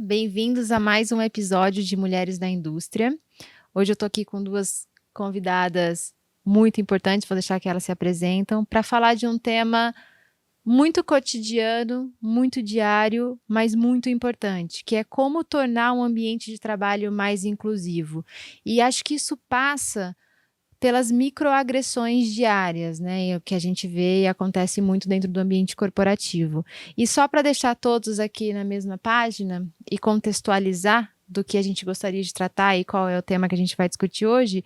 bem-vindos a mais um episódio de Mulheres da Indústria. Hoje eu estou aqui com duas convidadas muito importantes, vou deixar que elas se apresentam, para falar de um tema muito cotidiano, muito diário, mas muito importante, que é como tornar um ambiente de trabalho mais inclusivo. E acho que isso passa pelas microagressões diárias, né, o que a gente vê e acontece muito dentro do ambiente corporativo. E só para deixar todos aqui na mesma página e contextualizar do que a gente gostaria de tratar e qual é o tema que a gente vai discutir hoje,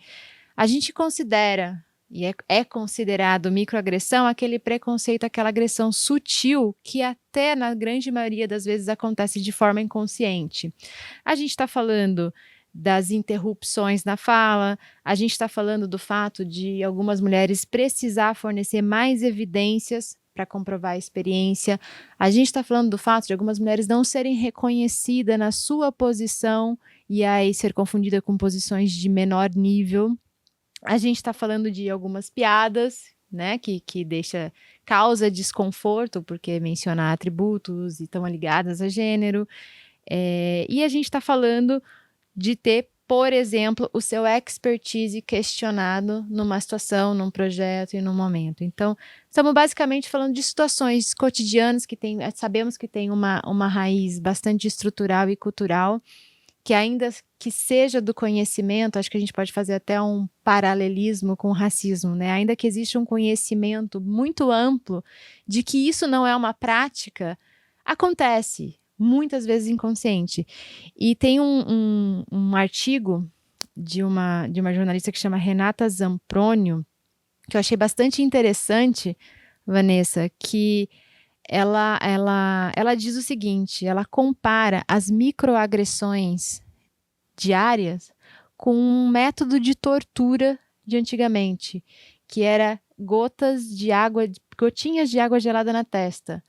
a gente considera, e é considerado microagressão, aquele preconceito, aquela agressão sutil que até na grande maioria das vezes acontece de forma inconsciente. A gente está falando das interrupções na fala, a gente está falando do fato de algumas mulheres precisar fornecer mais evidências para comprovar a experiência, a gente está falando do fato de algumas mulheres não serem reconhecidas na sua posição e aí ser confundida com posições de menor nível. A gente está falando de algumas piadas, né, que causa desconforto, porque mencionar atributos e estão ligadas a gênero. E a gente está falando de ter, por exemplo, o seu expertise questionado numa situação, num projeto e num momento. Então, estamos basicamente falando de situações cotidianas sabemos que tem uma raiz bastante estrutural e cultural, que ainda que seja do conhecimento, acho que a gente pode fazer até um paralelismo com o racismo, né? Ainda que exista um conhecimento muito amplo de que isso não é uma prática, acontece, muitas vezes inconsciente. E tem um artigo de uma jornalista que chama Renata Zampronio, que eu achei bastante interessante, Vanessa, que ela diz o seguinte, ela compara as microagressões diárias com um método de tortura de antigamente, que era gotinhas de água gelada na testa.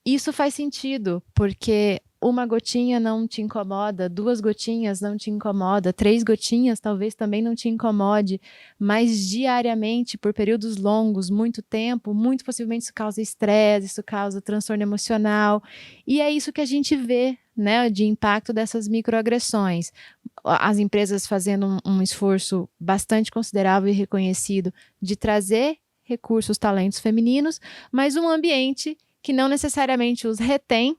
Isso faz sentido, porque uma gotinha não te incomoda, 2 gotinhas não te incomoda, 3 gotinhas talvez também não te incomode, mas diariamente, por períodos longos, muito tempo, muito possivelmente isso causa estresse, isso causa transtorno emocional, e é isso que a gente vê, né, de impacto dessas microagressões. As empresas fazendo um esforço bastante considerável e reconhecido de trazer recursos, talentos femininos, mas um ambiente que não necessariamente os retém,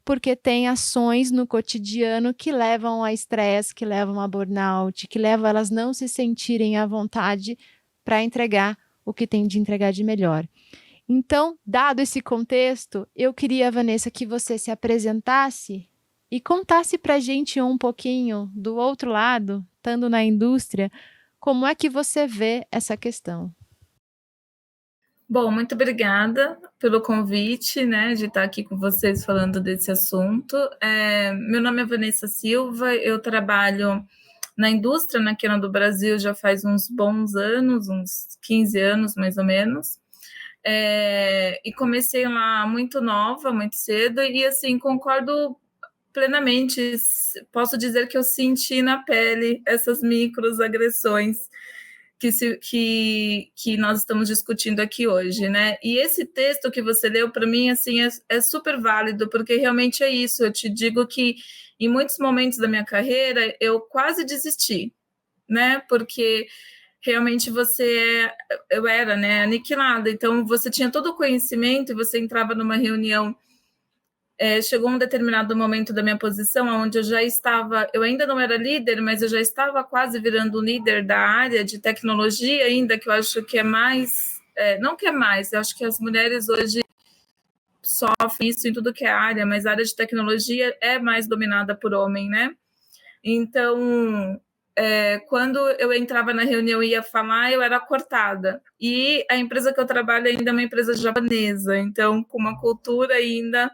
porque tem ações no cotidiano que levam a estresse, que levam a burnout, que levam elas não se sentirem à vontade para entregar o que tem de entregar de melhor. Então, dado esse contexto, eu queria, Vanessa, que você se apresentasse e contasse para a gente um pouquinho do outro lado, estando na indústria, como é que você vê essa questão. Bom, muito obrigada pelo convite, né, de estar aqui com vocês falando desse assunto. Meu nome é Vanessa Silva, eu trabalho na indústria na Canon do Brasil já faz uns bons anos, uns 15 anos mais ou menos, e comecei lá muito nova, muito cedo, e assim, concordo plenamente, posso dizer que eu senti na pele essas microagressões que nós estamos discutindo aqui hoje, né? E esse texto que você leu, para mim, assim, é super válido, porque realmente é isso. Eu te digo que em muitos momentos da minha carreira eu quase desisti, né? Porque realmente eu era, né, aniquilada. Então você tinha todo o conhecimento e você entrava numa reunião. Chegou um determinado momento da minha posição onde eu ainda não era líder, mas eu já estava quase virando líder da área de tecnologia ainda, que eu acho que é mais, não que é mais, eu acho que as mulheres hoje sofrem isso em tudo que é área, mas a área de tecnologia é mais dominada por homem, né? Então, quando eu entrava na reunião e ia falar, eu era cortada. E a empresa que eu trabalho ainda é uma empresa japonesa, então com uma cultura ainda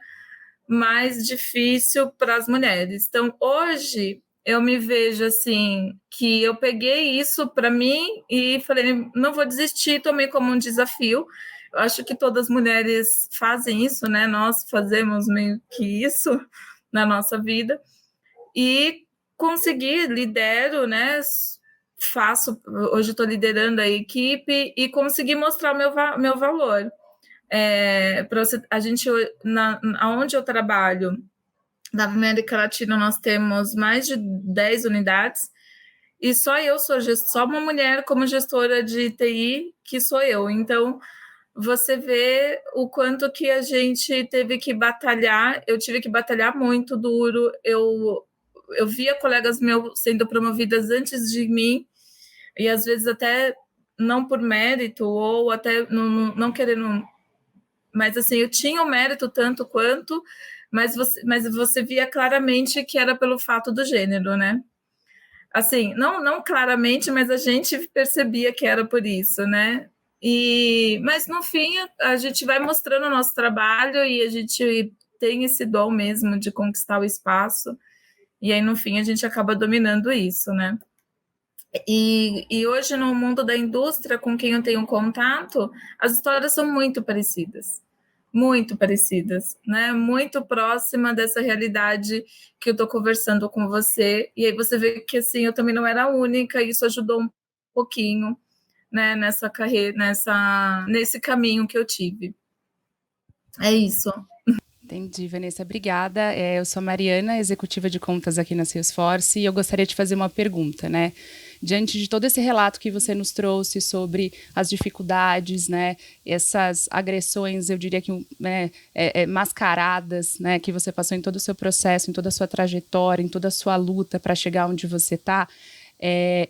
mais difícil para as mulheres. Então, hoje, eu me vejo assim, que eu peguei isso para mim e falei, não vou desistir, tomei como um desafio. Eu acho que todas as mulheres fazem isso, né? Nós fazemos meio que isso na nossa vida. E consegui, lidero, né? Hoje estou liderando a equipe e consegui mostrar o meu valor. A gente, onde eu trabalho, Da América Latina, nós temos mais de 10 unidades, e só eu sou só uma mulher como gestora de TI, que sou eu. Então, você vê o quanto que a gente teve que batalhar. Eu tive que batalhar muito duro. Eu via colegas meus sendo promovidas antes de mim, e às vezes até não por mérito, ou até não querendo. Mas assim, eu tinha o mérito tanto quanto, mas você via claramente que era pelo fato do gênero, né? Assim, não claramente, mas a gente percebia que era por isso, né? Mas no fim a gente vai mostrando o nosso trabalho e a gente tem esse dom mesmo de conquistar o espaço, e aí no fim a gente acaba dominando isso, né? E hoje no mundo da indústria com quem eu tenho contato, as histórias são muito parecidas, né? Muito próxima dessa realidade que eu estou conversando com você. E aí você vê que assim, eu também não era a única, e isso ajudou um pouquinho, né, nessa carreira, nesse caminho que eu tive. É isso. Entendi, Vanessa, obrigada. Eu sou a Mariana, executiva de contas aqui na Salesforce, e eu gostaria de fazer uma pergunta, né? Diante de todo esse relato que você nos trouxe sobre as dificuldades, né, essas agressões, eu diria que né, mascaradas, né, que você passou em todo o seu processo, em toda a sua trajetória, em toda a sua luta para chegar onde você está,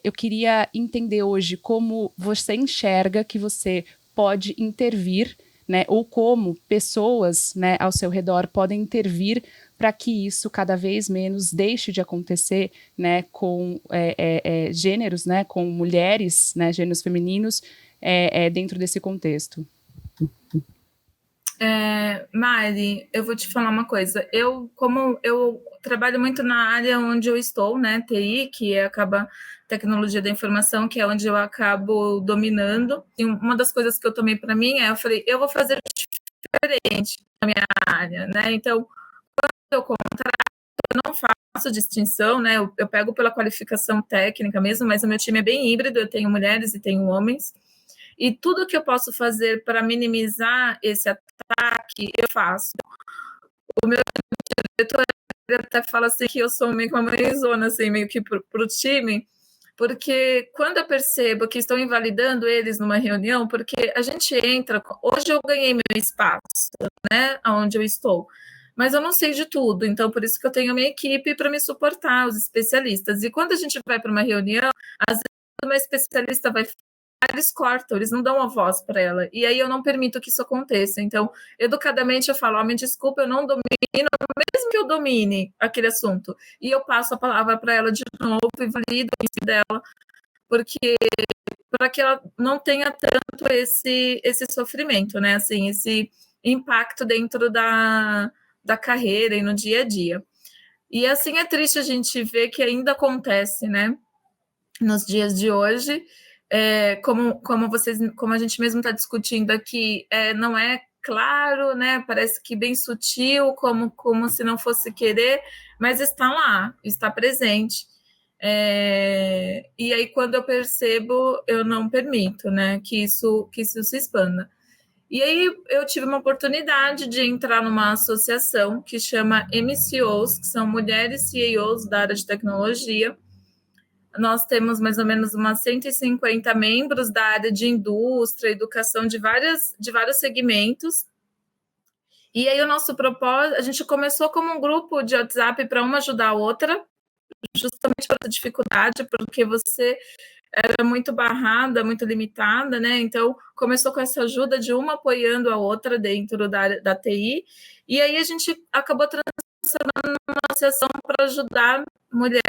eu queria entender hoje como você enxerga que você pode intervir, né, ou como pessoas, né, ao seu redor podem intervir para que isso cada vez menos deixe de acontecer, né, com gêneros, né, com mulheres, né, gêneros femininos, dentro desse contexto. Mari, eu vou te falar uma coisa. Como eu trabalho muito na área onde eu estou, né, TI, que acaba tecnologia da informação, que é onde eu acabo dominando. E uma das coisas que eu tomei para mim eu falei, eu vou fazer diferente na minha área, né? Então, quando eu contrato, eu não faço distinção, né? Eu pego pela qualificação técnica mesmo, mas o meu time é bem híbrido, eu tenho mulheres e tenho homens. E tudo que eu posso fazer para minimizar esse ataque, eu faço. O meu diretor até fala assim que eu sou meio que uma mãezona, assim, meio que para o time, porque quando eu percebo que estão invalidando eles numa reunião, porque a gente entra, hoje eu ganhei meu espaço, né, onde eu estou, mas eu não sei de tudo, então por isso que eu tenho a minha equipe para me suportar, os especialistas, e quando a gente vai para uma reunião, às vezes uma especialista vai, eles cortam, eles não dão a voz para ela, e aí eu não permito que isso aconteça. Então, educadamente eu falo, me desculpa, eu não domino, mesmo que eu domine aquele assunto, e eu passo a palavra para ela de novo e valido isso dela, porque para que ela não tenha tanto esse sofrimento, né? Assim, esse impacto dentro da carreira e no dia a dia. E assim é triste a gente ver que ainda acontece, né? Nos dias de hoje, como a gente mesmo está discutindo aqui, não é claro, né? Parece que bem sutil, como se não fosse querer, mas está lá, está presente. E aí, quando eu percebo, eu não permito, né, que isso se expanda. E aí, eu tive uma oportunidade de entrar numa associação que chama MCOs, que são Mulheres CEOs da área de tecnologia. Nós temos mais ou menos umas 150 membros da área de indústria, educação de vários segmentos. E aí, o nosso propósito, a gente começou como um grupo de WhatsApp para uma ajudar a outra, justamente por essa dificuldade, porque você era muito barrada, muito limitada, né? Então, começou com essa ajuda de uma apoiando a outra dentro da TI, e aí a gente acabou transformando numa associação para ajudar mulheres,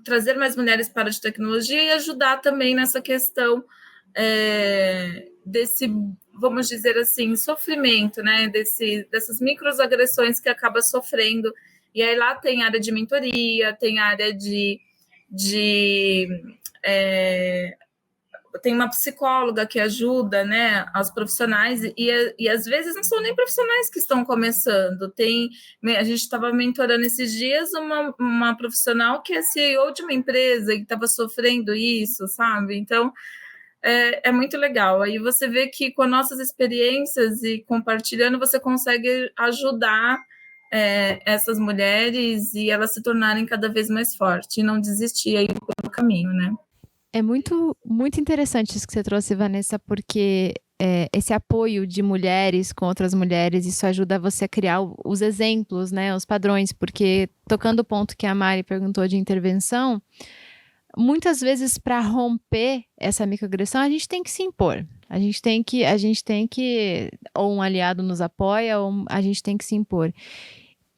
trazer mais mulheres para a de tecnologia e ajudar também nessa questão desse, vamos dizer assim, sofrimento, né? Dessas microagressões que acaba sofrendo. E aí lá tem área de mentoria, tem área tem uma psicóloga que ajuda, né, aos profissionais, e às vezes não são nem profissionais que estão começando. A gente estava mentorando esses dias uma profissional que é CEO de uma empresa e estava sofrendo isso, sabe? Então, é muito legal. Aí você vê que com nossas experiências e compartilhando, você consegue ajudar essas mulheres e elas se tornarem cada vez mais fortes e não desistir aí pelo caminho, né? É muito, muito interessante isso que você trouxe, Vanessa, porque esse apoio de mulheres com outras mulheres, isso ajuda você a criar os exemplos, né, os padrões, porque tocando o ponto que a Mari perguntou de intervenção, muitas vezes para romper essa microagressão, a gente tem que se impor. A gente tem que, ou um aliado nos apoia, ou a gente tem que se impor.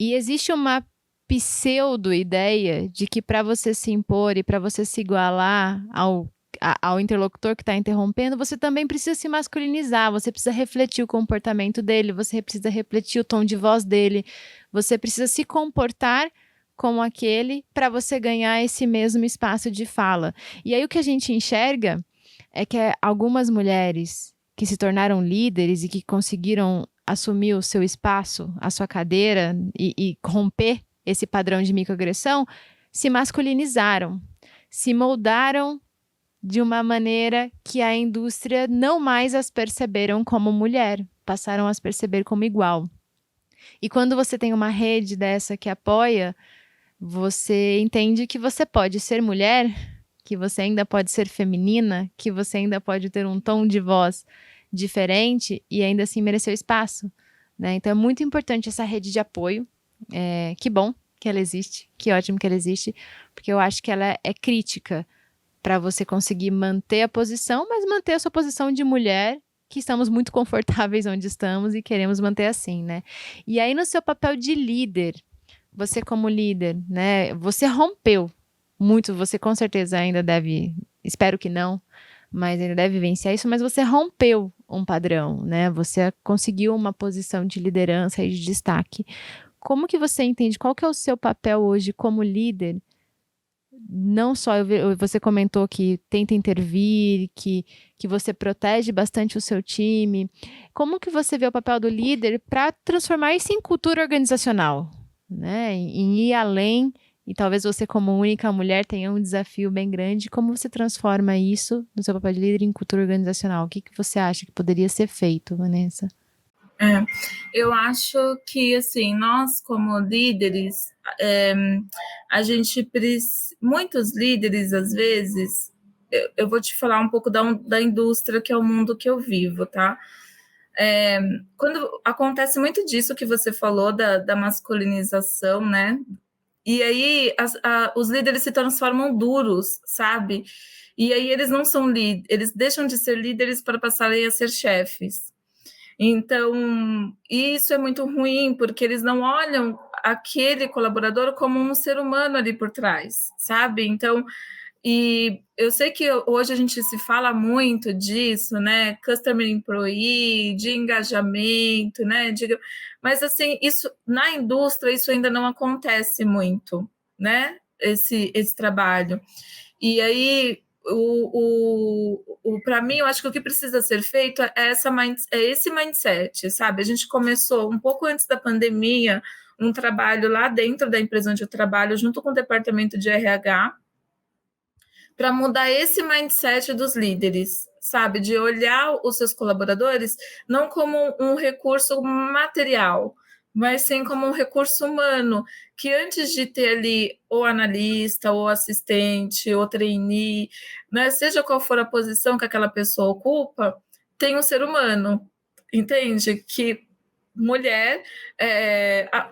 E existe uma pseudo-ideia de que para você se impor e para você se igualar ao interlocutor que está interrompendo, você também precisa se masculinizar, você precisa refletir o comportamento dele, você precisa refletir o tom de voz dele, você precisa se comportar como aquele para você ganhar esse mesmo espaço de fala. E aí o que a gente enxerga é que algumas mulheres que se tornaram líderes e que conseguiram assumir o seu espaço, a sua cadeira e romper esse padrão de microagressão, se masculinizaram, se moldaram de uma maneira que a indústria não mais as perceberam como mulher, passaram a as perceber como igual. E quando você tem uma rede dessa que apoia, você entende que você pode ser mulher, que você ainda pode ser feminina, que você ainda pode ter um tom de voz diferente e ainda assim merecer espaço, né? Então é muito importante essa rede de apoio. Que bom que ela existe, que ótimo que ela existe, porque eu acho que ela é crítica para você conseguir manter a posição, mas manter a sua posição de mulher, que estamos muito confortáveis onde estamos e queremos manter assim, né? E aí no seu papel de líder, você como líder, né? Você rompeu muito, você com certeza ainda deve, espero que não, mas ainda deve vivenciar isso, mas você rompeu um padrão, né? Você conseguiu uma posição de liderança e de destaque. Como que você entende, qual que é o seu papel hoje como líder? Não só, você comentou que tenta intervir, que você protege bastante o seu time. Como que você vê o papel do líder para transformar isso em cultura organizacional, né? Em ir além, e talvez você como única mulher tenha um desafio bem grande. Como você transforma isso no seu papel de líder em cultura organizacional? O que você acha que poderia ser feito, Vanessa? Eu acho que, assim, nós como líderes, a gente muitos líderes, às vezes, eu vou te falar um pouco da indústria, que é o mundo que eu vivo, tá? Quando acontece muito disso que você falou, da masculinização, né? E aí os líderes se transformam duros, sabe? E aí eles não são líderes, eles deixam de ser líderes para passarem a ser chefes. Então, isso é muito ruim, porque eles não olham aquele colaborador como um ser humano ali por trás, sabe? Então, e eu sei que hoje a gente se fala muito disso, né? Customer employee, de engajamento, né? Mas assim, isso na indústria isso ainda não acontece muito, né? Esse trabalho. E aí, para mim, eu acho que o que precisa ser feito é esse mindset, sabe? A gente começou um pouco antes da pandemia um trabalho lá dentro da empresa onde eu trabalho, junto com o departamento de RH, para mudar esse mindset dos líderes, sabe? De olhar os seus colaboradores não como um recurso material, mas sim como um recurso humano, que antes de ter ali o analista, ou assistente, ou trainee, né, seja qual for a posição que aquela pessoa ocupa, tem um ser humano, entende? Que mulher,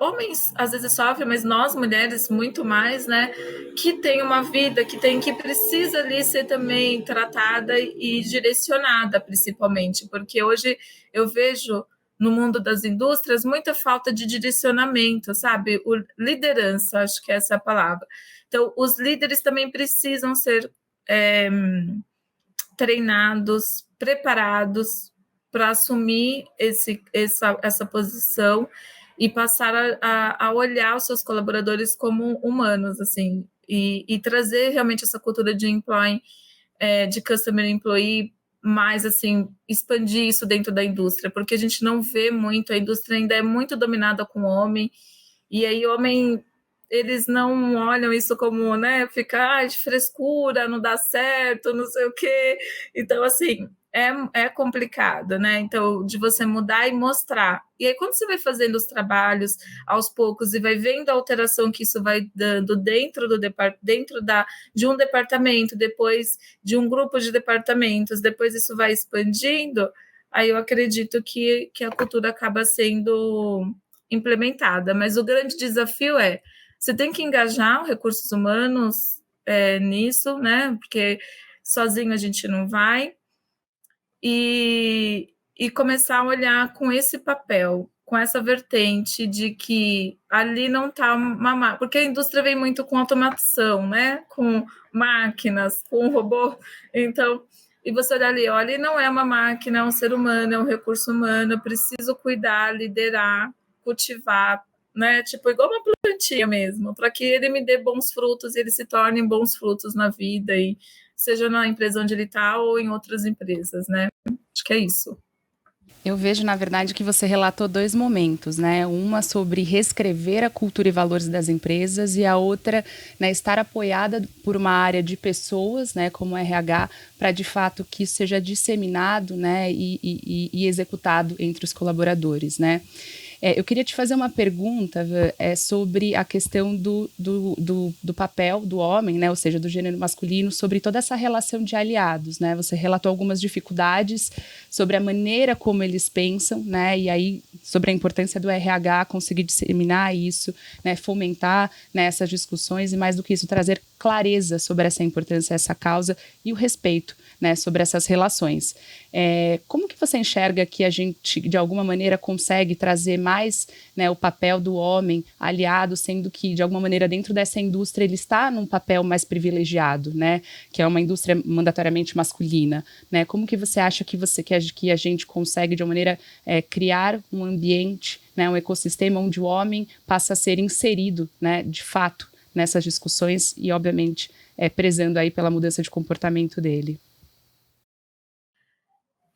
homens às vezes sofrem, mas nós mulheres muito mais, né? Que tem uma vida, que precisa ali ser também tratada e direcionada, principalmente, porque hoje eu vejo no mundo das indústrias muita falta de direcionamento, sabe? Liderança, acho que essa é a palavra. Então, os líderes também precisam ser treinados, preparados para assumir essa posição e passar a olhar os seus colaboradores como humanos, assim, e trazer realmente essa cultura de employee, de customer employee, mais assim, expandir isso dentro da indústria, porque a gente não vê muito, a indústria ainda é muito dominada com homem, e aí homem, eles não olham isso como, né, ficar de frescura, não dá certo, não sei o quê. Então, assim, é complicado, né? Então, de você mudar e mostrar. E aí, quando você vai fazendo os trabalhos aos poucos e vai vendo a alteração que isso vai dando dentro de um departamento, depois de um grupo de departamentos, depois isso vai expandindo, aí eu acredito que a cultura acaba sendo implementada. Mas o grande desafio é você tem que engajar os recursos humanos nisso, né? Porque sozinho a gente não vai. E começar a olhar com esse papel, com essa vertente de que ali não está uma... Porque a indústria vem muito com automação, né? Com máquinas, com robô. Então, e você olha ali, olha, não é uma máquina, é um ser humano, é um recurso humano, eu preciso cuidar, liderar, cultivar, né? Tipo, igual uma plantinha mesmo, para que ele me dê bons frutos e ele se torne bons frutos na vida, e seja na empresa onde ele está ou em outras empresas, né? Acho que é isso. Eu vejo, na verdade, que você relatou dois momentos, né? Uma sobre reescrever a cultura e valores das empresas e a outra, né, estar apoiada por uma área de pessoas, né, como RH, para de fato que isso seja disseminado, né, e executado entre os colaboradores, né? Eu queria te fazer uma pergunta sobre a questão do papel do homem, né, ou seja, do gênero masculino, sobre toda essa relação de aliados, né? Você relatou algumas dificuldades sobre a maneira como eles pensam, né? E aí sobre a importância do RH conseguir disseminar isso, né? Fomentar, né, essas discussões e, mais do que isso, trazer clareza sobre essa importância, essa causa e o respeito, né, sobre essas relações. Como que você enxerga que a gente, de alguma maneira, consegue trazer mais, né, o papel do homem aliado, sendo que, de alguma maneira, dentro dessa indústria, ele está num papel mais privilegiado, né, que é uma indústria mandatoriamente masculina, né? Como que você acha que a gente consegue, de uma maneira, criar um ambiente, né, um ecossistema onde o homem passa a ser inserido, né, de fato, nessas discussões e, obviamente, prezando aí pela mudança de comportamento dele?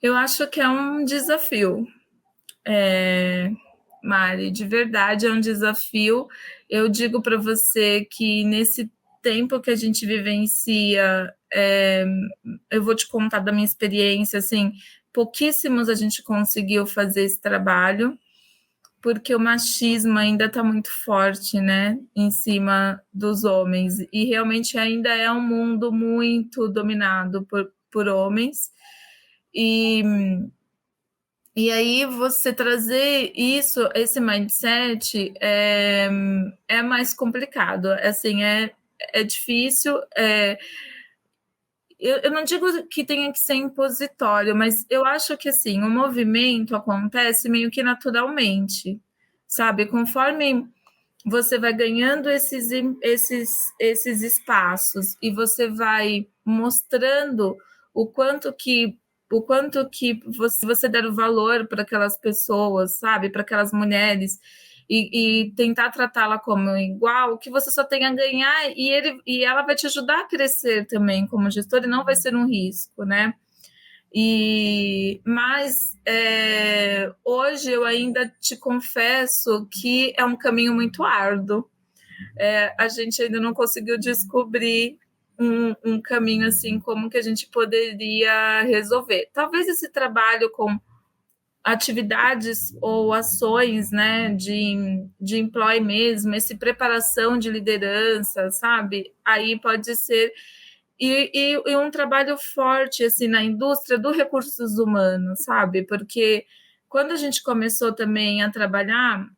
Eu acho que é um desafio, Mari, de verdade é um desafio. Eu digo para você que nesse tempo que a gente vivencia, eu vou te contar da minha experiência, assim, pouquíssimos a gente conseguiu fazer esse trabalho, porque o machismo ainda está muito forte, né, em cima dos homens, e realmente ainda é um mundo muito dominado por homens, e aí você trazer isso, esse mindset, é mais complicado, assim, é difícil, eu não digo que tenha que ser impositório, mas eu acho que, assim, o movimento acontece meio que naturalmente, sabe? Conforme você vai ganhando esses espaços e você vai mostrando o quanto que você der o valor para aquelas pessoas, sabe, para aquelas mulheres, e tentar tratá-la como igual, que você só tem a ganhar, e ela vai te ajudar a crescer também como gestor, e não vai ser um risco, né? Mas hoje eu ainda te confesso que é um caminho muito árduo. A gente ainda não conseguiu descobrir um caminho assim, como que a gente poderia resolver. Talvez esse trabalho com atividades ou ações, né, de employ mesmo, essa preparação de liderança, sabe? Aí pode ser e um trabalho forte assim na indústria dos recursos humanos, sabe? Porque quando a gente começou também a trabalhar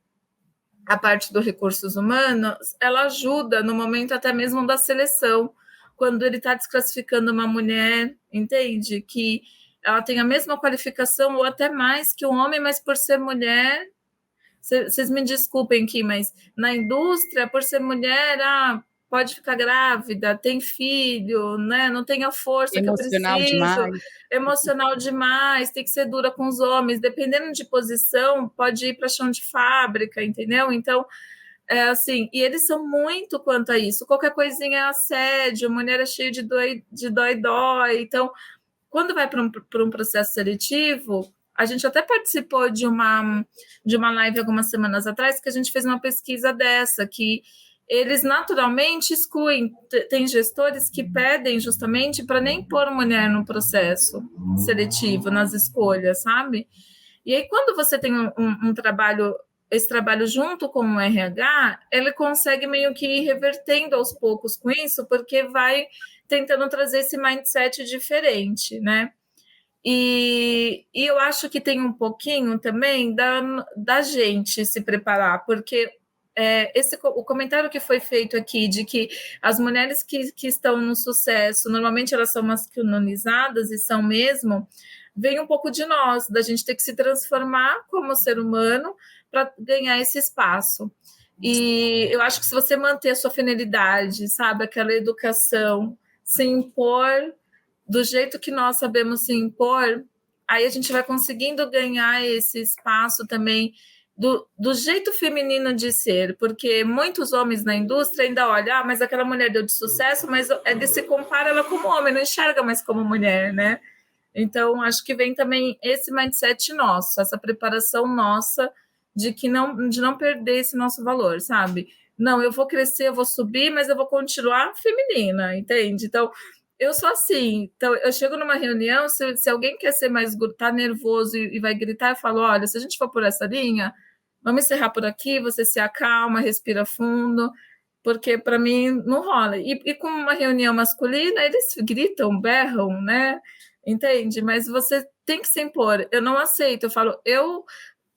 a parte dos recursos humanos, ela ajuda no momento até mesmo da seleção, quando ele está desclassificando uma mulher, entende? Que ela tem a mesma qualificação ou até mais que um homem, mas por ser mulher, vocês me desculpem aqui, mas na indústria, por ser mulher, pode ficar grávida, tem filho, né? Não tem a força que eu Emocional preciso, demais. emocional demais, tem que ser dura com os homens, dependendo de posição, pode ir para chão de fábrica, entendeu? Então, assim, e eles são muito quanto a isso. Qualquer coisinha é assédio, mulher é cheia de dói. Então, quando vai para um processo seletivo, a gente até participou de uma live algumas semanas atrás, que a gente fez uma pesquisa dessa, que eles naturalmente excluem. Tem gestores que pedem justamente para nem pôr mulher no processo seletivo, nas escolhas, sabe? E aí, quando você tem um trabalho, esse trabalho junto com o RH, ele consegue meio que ir revertendo aos poucos com isso, porque vai tentando trazer esse mindset diferente, né? E eu acho que tem um pouquinho também da gente se preparar, porque o comentário que foi feito aqui de que as mulheres que estão no sucesso, normalmente elas são masculinizadas, e são mesmo, vem um pouco de nós, da gente ter que se transformar como ser humano para ganhar esse espaço. E eu acho que se você manter a sua fidelidade, sabe, aquela educação, se impor do jeito que nós sabemos se impor, aí a gente vai conseguindo ganhar esse espaço também do jeito feminino de ser, porque muitos homens na indústria ainda olham, mas aquela mulher deu de sucesso, mas ele se compara ela como homem, não enxerga mais como mulher, né? Então, acho que vem também esse mindset nosso, essa preparação nossa de não perder esse nosso valor, sabe? Não, eu vou crescer, eu vou subir, mas eu vou continuar feminina, entende? Então, eu sou assim. Então, eu chego numa reunião, se alguém quer ser mais, tá nervoso e vai gritar, eu falo, olha, se a gente for por essa linha, vamos encerrar por aqui, você se acalma, respira fundo, porque para mim não rola. E com uma reunião masculina, eles gritam, berram, né? Entende? Mas você tem que se impor. Eu não aceito. Eu falo, eu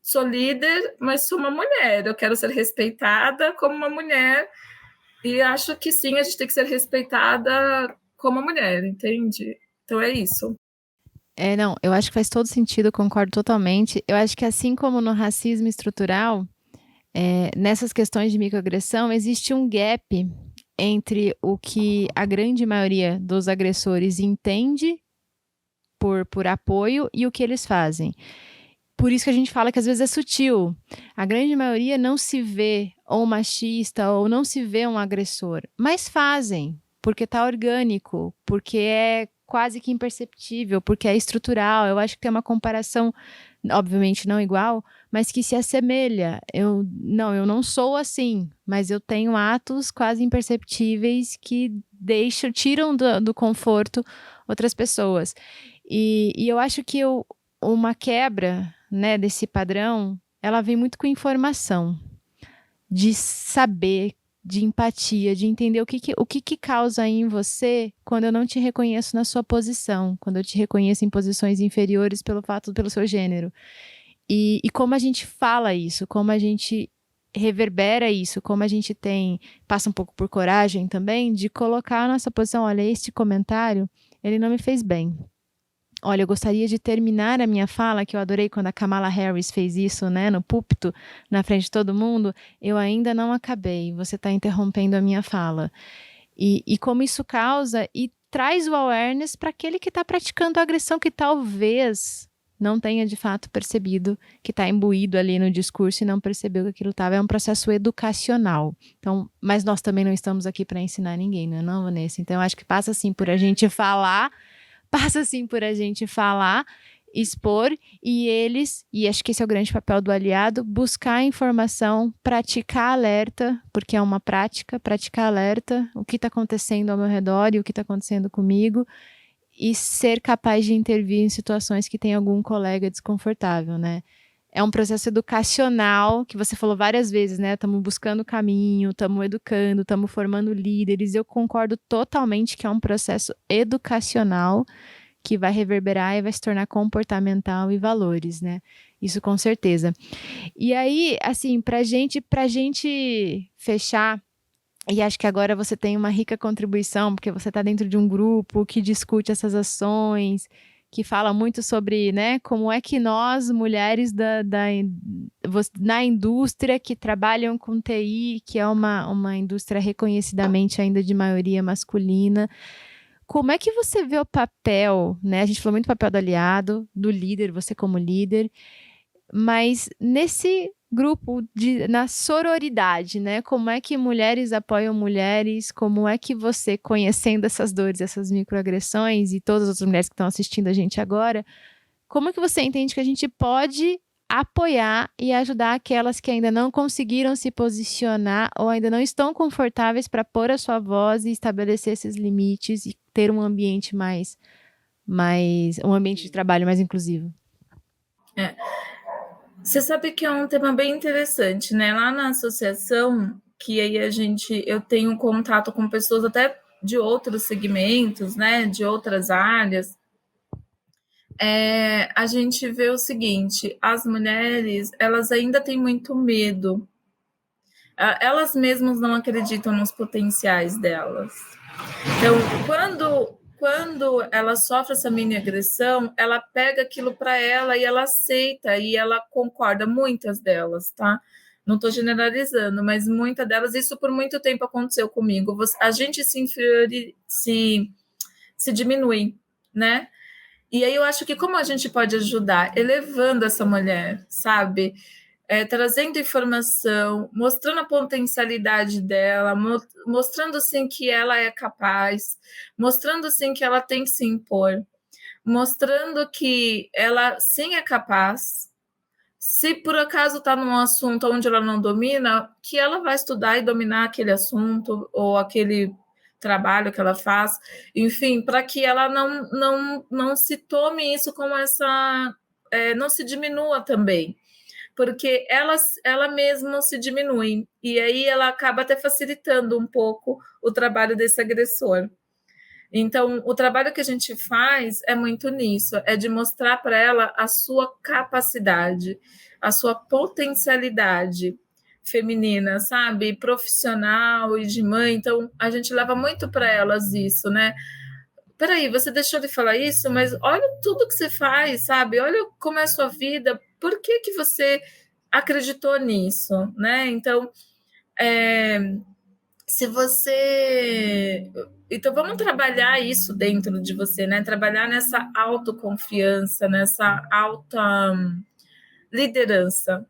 sou líder, mas sou uma mulher. Eu quero ser respeitada como uma mulher. E acho que sim, a gente tem que ser respeitada como mulher, entende? Então é isso. Não, eu acho que faz todo sentido, eu concordo totalmente. Eu acho que assim como no racismo estrutural, nessas questões de microagressão, existe um gap entre o que a grande maioria dos agressores entende por apoio e o que eles fazem. Por isso que a gente fala que às vezes é sutil. A grande maioria não se vê ou machista ou não se vê um agressor, mas fazem, porque tá orgânico, porque é quase que imperceptível, porque é estrutural. Eu acho que tem uma comparação, obviamente não igual, mas que se assemelha. Eu não sou assim, mas eu tenho atos quase imperceptíveis que tiram do conforto outras pessoas. E eu acho que uma quebra, né, desse padrão, ela vem muito com informação, de saber, de empatia, de entender o que causa em você quando eu não te reconheço na sua posição, quando eu te reconheço em posições inferiores pelo seu gênero. E como a gente fala isso, como a gente reverbera isso, como a gente passa um pouco por coragem também, de colocar a nossa posição, olha, este comentário, ele não me fez bem. Olha, eu gostaria de terminar a minha fala, que eu adorei quando a Kamala Harris fez isso, né, no púlpito, na frente de todo mundo. Eu ainda não acabei, você está interrompendo a minha fala. E como isso causa e traz o awareness para aquele que está praticando a agressão, que talvez não tenha de fato percebido, que está imbuído ali no discurso e não percebeu que aquilo estava. É um processo educacional. Então, mas nós também não estamos aqui para ensinar ninguém, não, Vanessa? Então, eu acho que passa assim por a gente falar, expor, e acho que esse é o grande papel do aliado, buscar informação, praticar alerta, porque é uma prática, praticar alerta, o que está acontecendo ao meu redor e o que está acontecendo comigo, e ser capaz de intervir em situações que tem algum colega desconfortável, né? É um processo educacional, que você falou várias vezes, né? Estamos buscando caminho, estamos educando, estamos formando líderes. Eu concordo totalmente que é um processo educacional que vai reverberar e vai se tornar comportamental e valores, né? Isso com certeza. E aí, assim, pra gente fechar, e acho que agora você tem uma rica contribuição, porque você está dentro de um grupo que discute essas ações, que fala muito sobre, né, como é que nós, mulheres na indústria que trabalham com TI, que é uma indústria reconhecidamente ainda de maioria masculina, como é que você vê o papel, né? A gente falou muito do papel do aliado, do líder, você como líder, mas nesse grupo, na sororidade, né? Como é que mulheres apoiam mulheres? Como é que você, conhecendo essas dores, essas microagressões e todas as outras mulheres que estão assistindo a gente agora, como é que você entende que a gente pode apoiar e ajudar aquelas que ainda não conseguiram se posicionar ou ainda não estão confortáveis para pôr a sua voz e estabelecer esses limites e ter um ambiente um ambiente de trabalho mais inclusivo. Você sabe que é um tema bem interessante, né? Lá na associação, que aí eu tenho contato com pessoas até de outros segmentos, né? De outras áreas. A gente vê o seguinte: as mulheres, elas ainda têm muito medo. Elas mesmas não acreditam nos potenciais delas. Então, quando ela sofre essa mini agressão, ela pega aquilo para ela e ela aceita e ela concorda, muitas delas, tá? Não estou generalizando, mas muitas delas, isso por muito tempo aconteceu comigo. A gente se diminui, né? E aí eu acho que como a gente pode ajudar? Elevando essa mulher, sabe? Trazendo informação, mostrando a potencialidade dela, mostrando assim que ela é capaz, mostrando assim que ela tem que se impor, mostrando que ela sim é capaz. Se por acaso está num assunto onde ela não domina, que ela vai estudar e dominar aquele assunto ou aquele trabalho que ela faz, enfim, para que ela não se tome isso como não se diminua também, porque ela mesma se diminui, e aí ela acaba até facilitando um pouco o trabalho desse agressor. Então, o trabalho que a gente faz é muito nisso, é de mostrar para ela a sua capacidade, a sua potencialidade feminina, sabe? Profissional e de mãe. Então, a gente leva muito para elas isso, né? Peraí, você deixou de falar isso, mas olha tudo que você faz, sabe? Olha como é a sua vida, por que você acreditou nisso, né? Então, se você... Então, vamos trabalhar isso dentro de você, né? Trabalhar nessa autoconfiança, nessa alta liderança.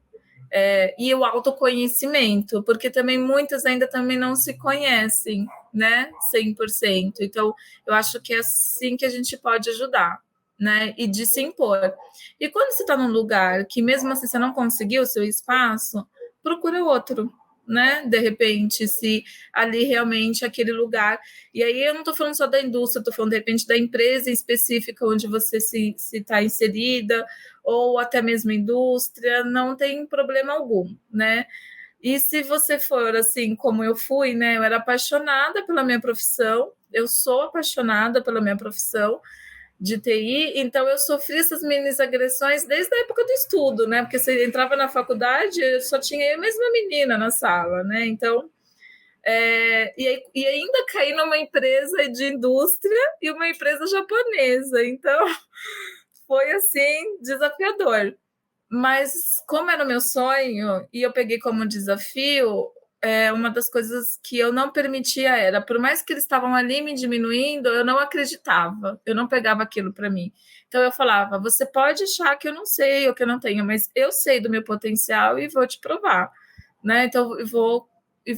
E o autoconhecimento, porque também muitas ainda também não se conhecem, né? 100%. Então, eu acho que é assim que a gente pode ajudar, né? E de se impor. E quando você está num lugar que mesmo assim você não conseguiu o seu espaço, procura outro, né? De repente, se ali realmente aquele lugar. E aí eu não estou falando só da indústria, estou falando de repente da empresa específica onde você se está inserida, ou até mesmo indústria, não tem problema algum, né? E se você for assim como eu fui, né? Eu era apaixonada pela minha profissão, eu sou apaixonada pela minha profissão de TI, então eu sofri essas mini agressões desde a época do estudo, né? Porque você entrava na faculdade, só tinha eu mesma menina na sala, né? Então, e ainda caí numa empresa de indústria e uma empresa japonesa, então foi assim desafiador. Mas como era o meu sonho e eu peguei como desafio, uma das coisas que eu não permitia era, por mais que eles estavam ali me diminuindo, eu não acreditava, eu não pegava aquilo para mim. Então eu falava, você pode achar que eu não sei ou que eu não tenho, mas eu sei do meu potencial e vou te provar, né? Então eu vou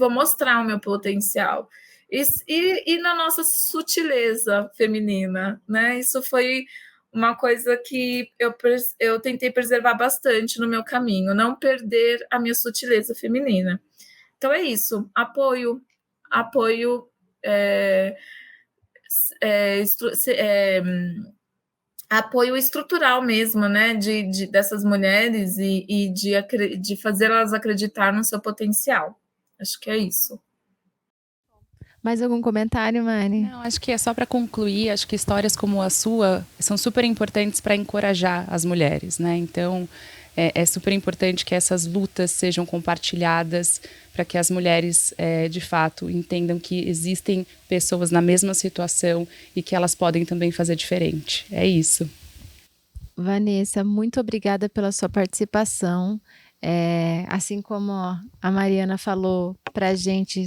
mostrar o meu potencial. E na nossa sutileza feminina, né? Isso foi uma coisa que eu tentei preservar bastante no meu caminho, não perder a minha sutileza feminina. Então é isso, apoio apoio estrutural mesmo, né, dessas mulheres e de fazer elas acreditar no seu potencial. Acho que é isso. Mais algum comentário, Mari? Não, acho que é só para concluir, acho que histórias como a sua são super importantes para encorajar as mulheres, né? Então, é super importante que essas lutas sejam compartilhadas para que as mulheres, de fato, entendam que existem pessoas na mesma situação e que elas podem também fazer diferente. É isso. Vanessa, muito obrigada pela sua participação. Assim como a Mariana falou, para a gente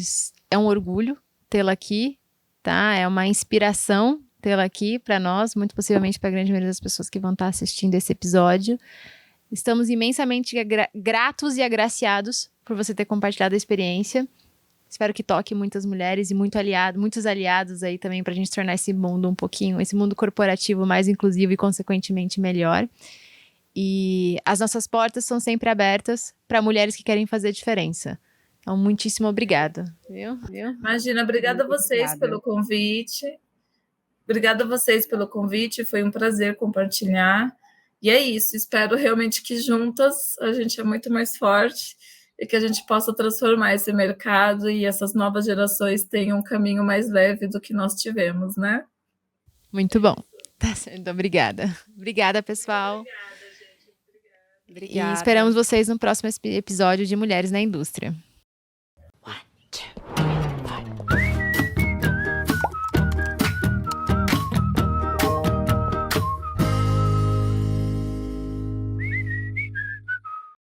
é um orgulho tê-la aqui, tá? É uma inspiração tê-la aqui para nós, muito possivelmente para a grande maioria das pessoas que vão estar assistindo esse episódio. Estamos imensamente gratos e agraciados por você ter compartilhado a experiência. Espero que toque muitas mulheres e muitos aliados aí também para a gente tornar esse mundo corporativo mais inclusivo e consequentemente melhor. E as nossas portas são sempre abertas para mulheres que querem fazer diferença. Então, muitíssimo obrigada. Viu? Imagina, obrigada a vocês pelo convite. Obrigada a vocês pelo convite, foi um prazer compartilhar. E é isso, espero realmente que juntas a gente é muito mais forte e que a gente possa transformar esse mercado e essas novas gerações tenham um caminho mais leve do que nós tivemos, né? Muito bom. Tá certo, obrigada. Obrigada, pessoal. Obrigada. E esperamos vocês no próximo episódio de Mulheres na Indústria.